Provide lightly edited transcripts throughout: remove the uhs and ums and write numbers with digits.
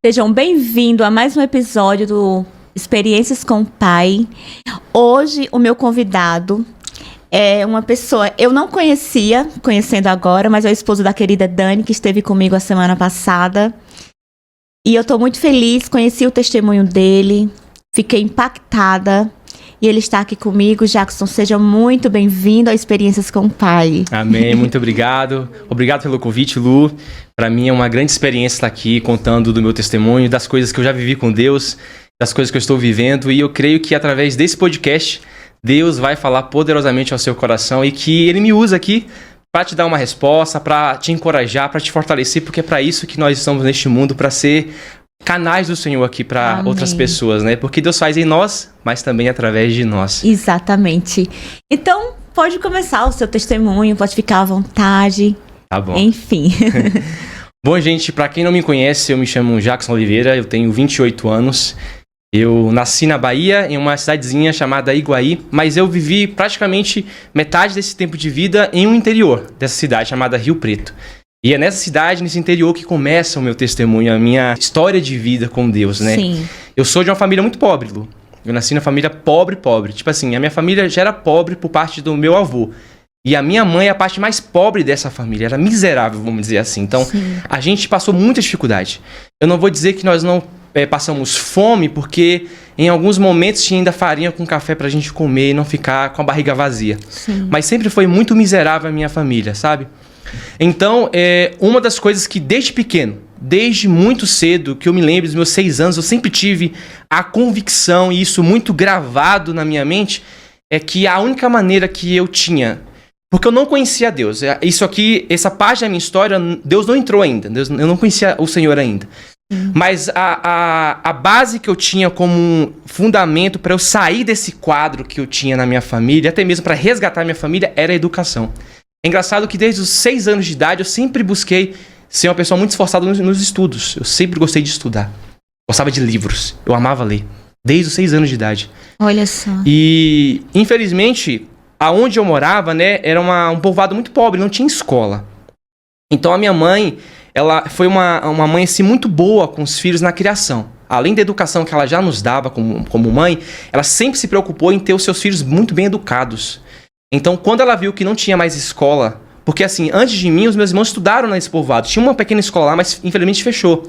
Sejam bem-vindos a mais um episódio do Experiências com o Pai. Hoje, o meu convidado é uma pessoa, eu não conhecia, conhecendo agora, mas é o esposo da querida Dani, que esteve comigo a semana passada. E eu estou muito feliz, conheci o testemunho dele, fiquei impactada. E ele está aqui comigo. Jackson, seja muito bem-vindo a Experiências com o Pai. Amém, muito obrigado. Obrigado pelo convite, Lu. Para mim é uma grande experiência estar aqui contando do meu testemunho, das coisas que eu já vivi com Deus, das coisas que eu estou vivendo. E eu creio que através desse podcast, Deus vai falar poderosamente ao seu coração e que Ele me usa aqui para te dar uma resposta, para te encorajar, para te fortalecer, porque é para isso que nós estamos neste mundo, para ser canais do Senhor aqui para outras pessoas, né? Porque Deus faz em nós, mas também através de nós. Exatamente. Então, pode começar o seu testemunho, pode ficar à vontade. Tá bom. Enfim. Bom, gente, para quem não me conhece, eu me chamo Jackson Oliveira, eu tenho 28 anos. Eu nasci na Bahia, em uma cidadezinha chamada Iguaí, mas eu vivi praticamente metade desse tempo de vida em um interior dessa cidade chamada Rio Preto. E é nessa cidade, nesse interior, que começa o meu testemunho, a minha história de vida com Deus, né? Sim. Eu sou de uma família muito pobre, Lu. Eu nasci na família pobre. Tipo assim, a minha família já era pobre por parte do meu avô. E a minha mãe é a parte mais pobre dessa família. Era miserável, vamos dizer assim. Então, a gente passou muita dificuldade. Eu não vou dizer que nós não passamos fome, porque em alguns momentos tinha ainda farinha com café pra gente comer e não ficar com a barriga vazia. Sim. Mas sempre foi muito miserável a minha família, sabe? Então, uma das coisas que desde pequeno, desde muito cedo, que eu me lembro dos meus 6 anos, eu sempre tive a convicção, e isso muito gravado na minha mente, é que a única maneira que eu tinha, porque eu não conhecia Deus, isso aqui, essa parte da minha história, Deus não entrou ainda, eu não conhecia o Senhor ainda. Mas a base que eu tinha como um fundamento para eu sair desse quadro que eu tinha na minha família, até mesmo para resgatar minha família, era a educação. É engraçado que desde os 6 anos de idade eu sempre busquei ser uma pessoa muito esforçada nos estudos. Eu sempre gostei de estudar. Gostava de livros. Eu amava ler. Desde os 6 anos de idade. Olha só. E, infelizmente, aonde eu morava, né, era um povoado muito pobre, não tinha escola. Então a minha mãe, ela foi uma mãe assim, muito boa com os filhos na criação. Além da educação que ela já nos dava como mãe, ela sempre se preocupou em ter os seus filhos muito bem educados. Então, quando ela viu que não tinha mais escola, porque assim, antes de mim, os meus irmãos estudaram nesse povoado. Tinha uma pequena escola lá, mas infelizmente fechou.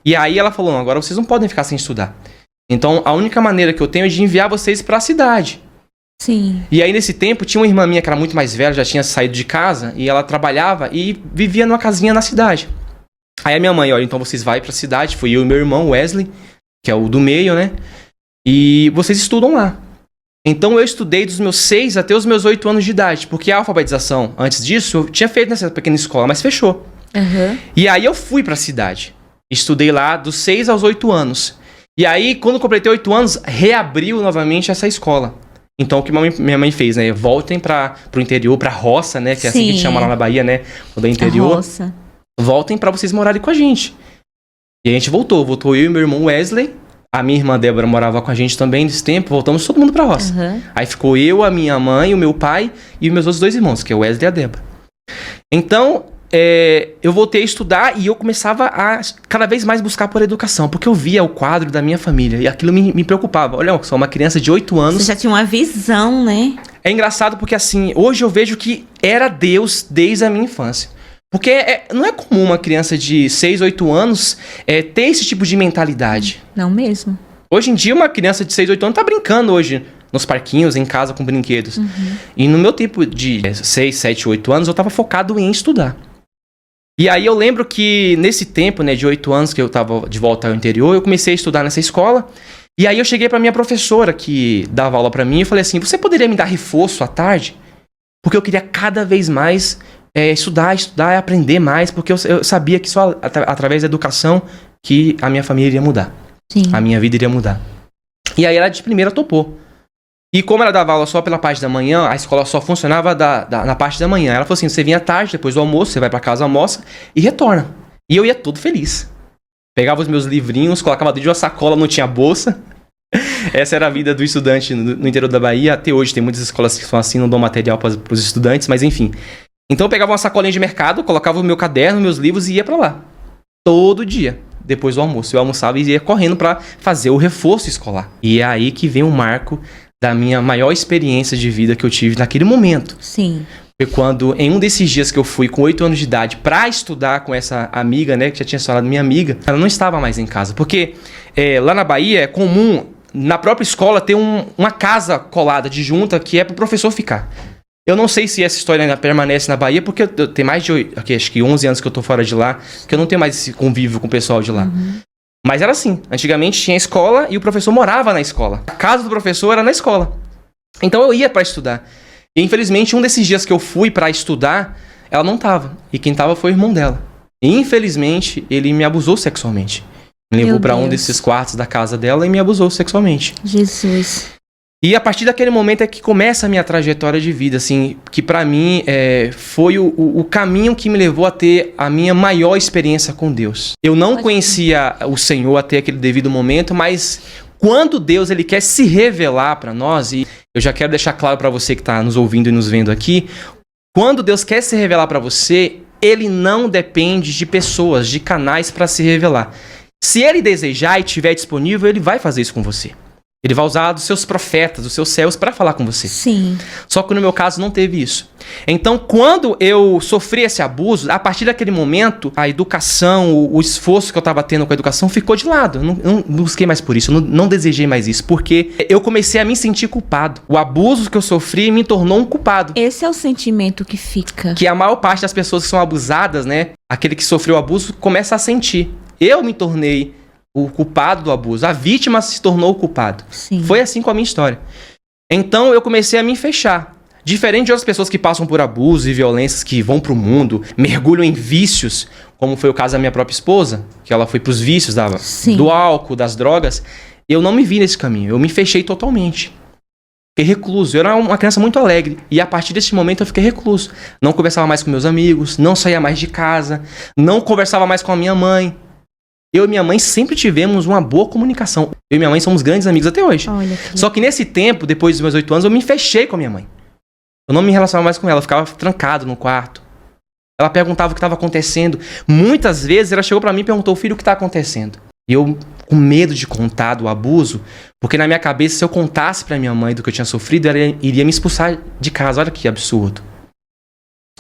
E aí ela falou, não, agora vocês não podem ficar sem estudar. Então, a única maneira que eu tenho é de enviar vocês para a cidade. Sim. E aí, nesse tempo, tinha uma irmã minha que era muito mais velha, já tinha saído de casa, e ela trabalhava e vivia numa casinha na cidade. Aí a minha mãe, olha, então vocês vão para a cidade, fui eu e meu irmão, Wesley, que é o do meio, né? E vocês estudam lá. Então eu estudei dos meus 6 até os meus 8 anos de idade, porque a alfabetização, antes disso, eu tinha feito nessa pequena escola, mas fechou. E aí eu fui pra cidade. Estudei lá dos 6 aos 8 anos. E aí, quando completei 8 anos, reabriu novamente essa escola. Então o que minha mãe fez, né? Voltem pro interior, pra roça, né? Que é assim que a gente chama lá na Bahia, né? Quando é interior. A roça. Voltem pra vocês morarem com a gente. E a gente voltou eu e meu irmão Wesley. A minha irmã Débora morava com a gente também nesse tempo. Voltamos todo mundo pra roça. Aí ficou eu, a minha mãe, o meu pai e os meus outros 2 irmãos, que é o Wesley e a Débora. Então, eu voltei a estudar e eu começava a cada vez mais buscar por educação, porque eu via o quadro da minha família e aquilo me preocupava. Olha, eu sou uma criança de 8 anos. Você já tinha uma visão, né? É engraçado porque assim, hoje eu vejo que era Deus desde a minha infância. Porque não é comum uma criança de 6, 8 anos ter esse tipo de mentalidade. Não mesmo. Hoje em dia, uma criança de 6, 8 anos tá brincando hoje nos parquinhos, em casa, com brinquedos. E no meu tempo de 6, 7, 8 anos, eu tava focado em estudar. E aí eu lembro que nesse tempo, né, de 8 anos que eu tava de volta ao interior, eu comecei a estudar nessa escola. E aí eu cheguei pra minha professora que dava aula pra mim e falei assim, você poderia me dar reforço à tarde? Porque eu queria cada vez mais estudar e aprender mais, porque eu sabia que só através da educação que a minha família iria mudar. Sim. A minha vida iria mudar. E aí ela de primeira topou. E como ela dava aula só pela parte da manhã, a escola só funcionava na parte da manhã. Ela falou assim, você vinha à tarde, depois do almoço, você vai pra casa, almoça e retorna. E eu ia todo feliz. Pegava os meus livrinhos, colocava dentro de uma sacola, não tinha bolsa. Essa era a vida do estudante no interior da Bahia. Até hoje tem muitas escolas que são assim, não dão material para os estudantes, mas enfim. Então eu pegava uma sacolinha de mercado, colocava o meu caderno, meus livros e ia pra lá. Todo dia. depois do almoço. Eu almoçava e ia correndo para fazer o reforço escolar. E é aí que vem o marco da minha maior experiência de vida que eu tive naquele momento. Sim. Foi quando, em um desses dias que eu fui com 8 anos de idade para estudar com essa amiga, né, que já tinha se falado minha amiga, ela não estava mais em casa. Porque lá na Bahia é comum, na própria escola, ter uma casa colada de junta que é para o professor ficar. Eu não sei se essa história ainda permanece na Bahia, porque eu tenho mais de acho que 11 anos que eu tô fora de lá, que eu não tenho mais esse convívio com o pessoal de lá. Uhum. Mas era assim, antigamente tinha escola e o professor morava na escola. A casa do professor era na escola. Então eu ia para estudar. E infelizmente um desses dias que eu fui para estudar, ela não tava. E quem tava foi o irmão dela. E infelizmente ele me abusou sexualmente. Me levou para um desses quartos da casa dela e me abusou sexualmente. Jesus. E a partir daquele momento é que começa a minha trajetória de vida, assim, que pra mim foi o caminho que me levou a ter a minha maior experiência com Deus. Eu não conhecia o Senhor até aquele devido momento, mas quando Deus ele quer se revelar pra nós, e eu já quero deixar claro pra você que tá nos ouvindo e nos vendo aqui, quando Deus quer se revelar pra você, ele não depende de pessoas, de canais pra se revelar. Se ele desejar e estiver disponível, ele vai fazer isso com você. Ele vai usar dos seus profetas, dos seus céus para falar com você. Sim. Só que no meu caso não teve isso. Então, quando eu sofri esse abuso, a partir daquele momento, a educação, o esforço que eu estava tendo com a educação ficou de lado. Eu não busquei mais por isso, eu não desejei mais isso, porque eu comecei a me sentir culpado. O abuso que eu sofri me tornou um culpado. Esse é o sentimento que fica. Que a maior parte das pessoas que são abusadas, né? Aquele que sofreu o abuso, começa a sentir. Eu me tornei o culpado do abuso. A vítima se tornou o culpado. Sim. Foi assim com a minha história. Então eu comecei a me fechar. Diferente de outras pessoas que passam por abusos e violências, que vão pro mundo, mergulham em vícios, como foi o caso da minha própria esposa, que ela foi pros vícios do álcool, das drogas. Eu não me vi nesse caminho. Eu me fechei totalmente. Fiquei recluso. Eu era uma criança muito alegre. E a partir desse momento eu fiquei recluso. Não conversava mais com meus amigos, não saía mais de casa, não conversava mais com a minha mãe. Eu e minha mãe sempre tivemos uma boa comunicação. Eu e minha mãe somos grandes amigos até hoje. Olha Só que nesse tempo, depois dos meus 8 anos, eu me fechei com a minha mãe. Eu não me relacionava mais com ela, eu ficava trancado no quarto. Ela perguntava o que estava acontecendo. Muitas vezes ela chegou pra mim e perguntou: filho, o que está acontecendo? E eu, com medo de contar do abuso, porque na minha cabeça, se eu contasse pra minha mãe do que eu tinha sofrido, ela iria me expulsar de casa. Olha que absurdo.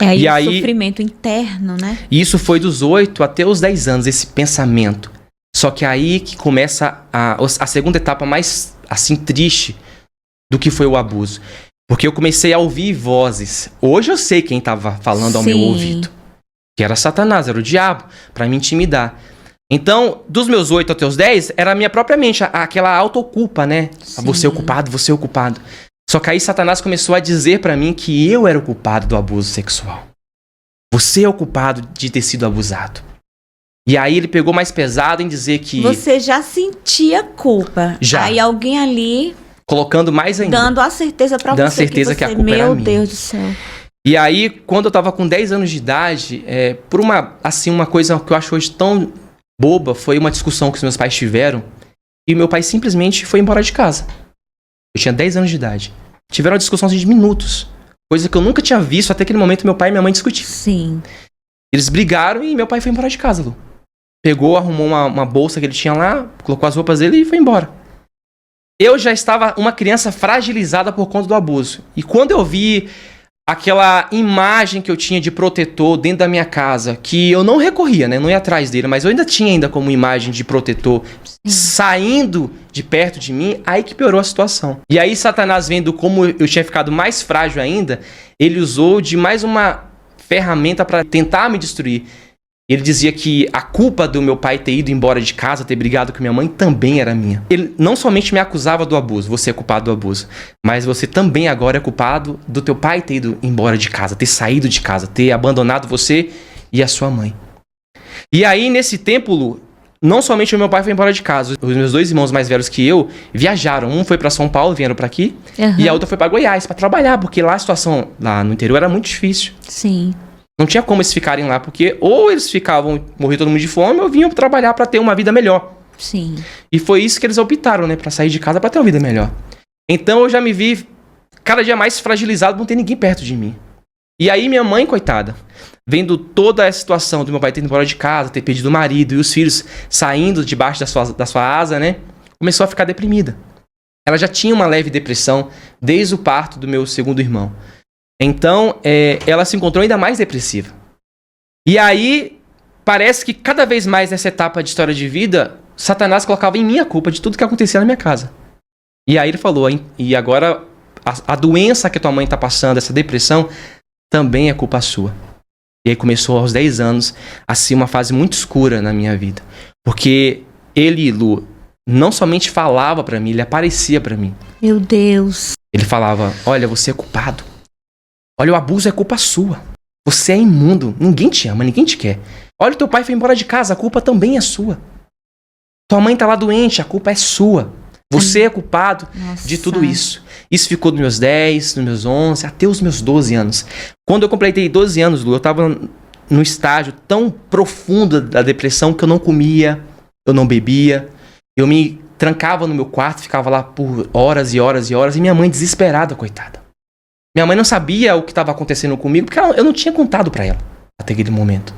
E aí, sofrimento interno, né? E isso foi dos 8 até os 10 anos, esse pensamento. Só que aí que começa a segunda etapa mais, assim, triste do que foi o abuso. Porque eu comecei a ouvir vozes. Hoje eu sei quem estava falando ao meu ouvido. Que era Satanás, era o diabo, para me intimidar. Então, dos meus 8 até os 10, era a minha própria mente, aquela autoculpa, né? Você é o culpado, você é o culpado. Só que aí Satanás começou a dizer pra mim que eu era o culpado do abuso sexual. Você é o culpado de ter sido abusado. E aí ele pegou mais pesado em dizer que... Você já sentia culpa. Já. Aí alguém ali... colocando mais ainda. Dando a certeza pra dando você. A certeza que a culpa era minha. Meu Deus do céu. E aí, quando eu tava com 10 anos de idade, por uma coisa que eu acho hoje tão boba, foi uma discussão que os meus pais tiveram. E meu pai simplesmente foi embora de casa. Eu tinha 10 anos de idade. Tiveram uma discussão assim, de minutos. Coisa que eu nunca tinha visto até aquele momento meu pai e minha mãe discutindo. Sim. Eles brigaram e meu pai foi embora de casa, Lu. Pegou, arrumou uma bolsa que ele tinha lá, colocou as roupas dele e foi embora. Eu já estava uma criança fragilizada por conta do abuso. E quando eu vi aquela imagem que eu tinha de protetor dentro da minha casa, que eu não recorria, né? Não ia atrás dele, mas eu ainda tinha ainda como imagem de protetor saindo de perto de mim, aí que piorou a situação. E aí Satanás, vendo como eu tinha ficado mais frágil ainda, ele usou de mais uma ferramenta para tentar me destruir. Ele dizia que a culpa do meu pai ter ido embora de casa, ter brigado com minha mãe, também era minha. Ele não somente me acusava do abuso, você é culpado do abuso, mas você também agora é culpado do teu pai ter ido embora de casa, ter saído de casa, ter abandonado você e a sua mãe. E aí, nesse tempo, Lu, não somente o meu pai foi embora de casa, os meus 2 irmãos mais velhos que eu viajaram. Um foi para São Paulo, vieram para aqui, e a outra foi para Goiás para trabalhar, porque lá a situação lá no interior era muito difícil. Sim. Não tinha como eles ficarem lá, porque ou eles ficavam, morria todo mundo de fome, ou vinham trabalhar para ter uma vida melhor. Sim. E foi isso que eles optaram, né? Para sair de casa para ter uma vida melhor. Então eu já me vi cada dia mais fragilizado, não ter ninguém perto de mim. E aí minha mãe, coitada, vendo toda essa situação do meu pai ter ido embora de casa, ter perdido o marido e os filhos saindo debaixo da sua asa, né? Começou a ficar deprimida. Ela já tinha uma leve depressão desde o parto do meu segundo irmão. Então, ela se encontrou ainda mais depressiva. E aí, parece que cada vez mais nessa etapa de história de vida, Satanás colocava em mim a culpa de tudo que acontecia na minha casa. E aí ele falou, e agora a doença que a tua mãe está passando, essa depressão, também é culpa sua. E aí começou aos 10 anos a ser uma fase muito escura na minha vida. Porque ele, Lu, não somente falava pra mim, ele aparecia pra mim. Meu Deus. Ele falava, olha, você é culpado. Olha, o abuso é culpa sua. Você é imundo. Ninguém te ama, ninguém te quer. Olha, teu pai foi embora de casa, a culpa também é sua. Tua mãe tá lá doente, a culpa é sua. Você é culpado de tudo isso. Isso ficou nos meus 10, nos meus 11, até os meus 12 anos. Quando eu completei 12 anos, Lu, eu tava num estágio tão profundo da depressão que eu não comia, eu não bebia. Eu me trancava no meu quarto, ficava lá por horas e horas e horas. E minha mãe desesperada, coitada. Minha mãe não sabia o que estava acontecendo comigo, porque eu não tinha contado para ela até aquele momento.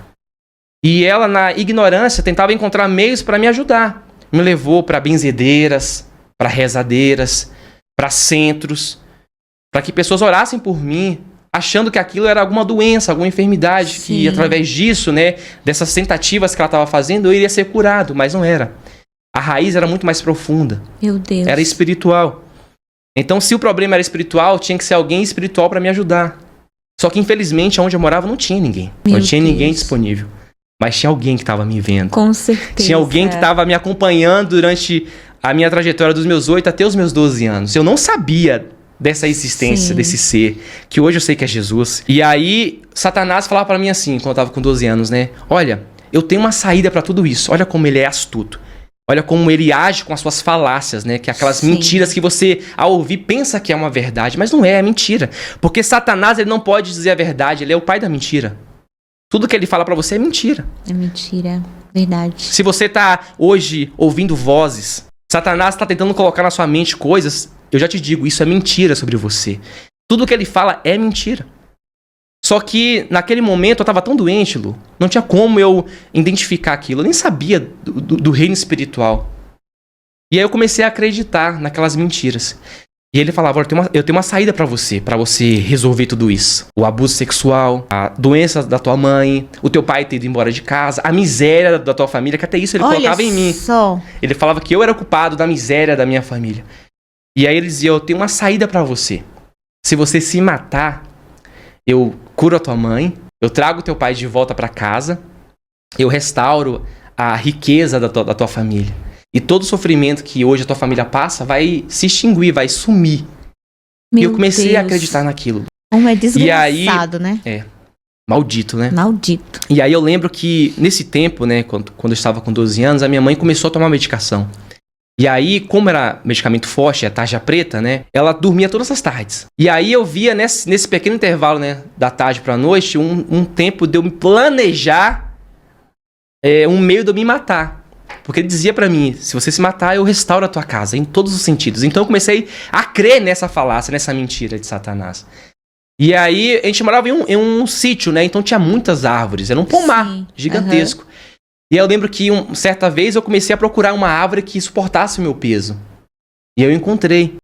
E ela, na ignorância, tentava encontrar meios para me ajudar. Me levou para benzedeiras, para rezadeiras, para centros, para que pessoas orassem por mim, achando que aquilo era alguma doença, alguma enfermidade, Sim. que através disso, né, dessas tentativas que ela estava fazendo, eu iria ser curado, mas não era. A raiz era muito mais profunda. Meu Deus. Era espiritual. Então, se o problema era espiritual, tinha que ser alguém espiritual para me ajudar. Só que, infelizmente, onde eu morava não tinha ninguém. Não tinha ninguém disponível. Mas tinha alguém que estava me vendo. Com certeza. Tinha alguém que estava me acompanhando durante a minha trajetória dos meus 8 até os meus 12 anos. Eu não sabia dessa existência, desse ser, que hoje eu sei que é Jesus. E aí, Satanás falava para mim assim, quando eu estava com 12 anos, né? Olha, eu tenho uma saída para tudo isso. Olha como ele é astuto. Olha como ele age com as suas falácias, né? Que é aquelas mentiras que você, ao ouvir, pensa que é uma verdade, mas não é mentira. Porque Satanás, ele não pode dizer a verdade, ele é o pai da mentira. Tudo que ele fala pra você é mentira. É mentira, verdade. Se você tá hoje ouvindo vozes, Satanás tá tentando colocar na sua mente coisas, eu já te digo, isso é mentira sobre você. Tudo que ele fala é mentira. Só que, naquele momento, eu tava tão doente, Lu. Não tinha como eu identificar aquilo. Eu nem sabia do reino espiritual. E aí eu comecei a acreditar naquelas mentiras. E ele falava, eu tenho uma saída pra você resolver tudo isso. O abuso sexual, a doença da tua mãe, o teu pai ter ido embora de casa, a miséria da tua família, que até isso ele colocava em mim. Só. Ele falava que eu era culpado da miséria da minha família. E aí ele dizia, eu tenho uma saída pra você. Se você se matar, eu curo a tua mãe, eu trago teu pai de volta pra casa, eu restauro a riqueza da tua família. E todo o sofrimento que hoje a tua família passa vai se extinguir, vai sumir. E eu comecei a acreditar naquilo. Como é desgraçado, né? Maldito, né? Maldito. E aí eu lembro que nesse tempo, né, quando eu estava com 12 anos, a minha mãe começou a tomar medicação. E aí, como era medicamento forte, a tarja preta, né? Ela dormia todas as tardes. E aí eu via nesse pequeno intervalo, né? Da tarde pra noite, um tempo de eu me planejar um meio de eu me matar. Porque ele dizia pra mim, se você se matar, eu restauro a tua casa, em todos os sentidos. Então eu comecei a crer nessa falácia, nessa mentira de Satanás. E aí, a gente morava em um sítio, né? Então tinha muitas árvores. Era um pomar gigantesco. E aí eu lembro que certa vez eu comecei a procurar uma árvore que suportasse o meu peso. E eu encontrei.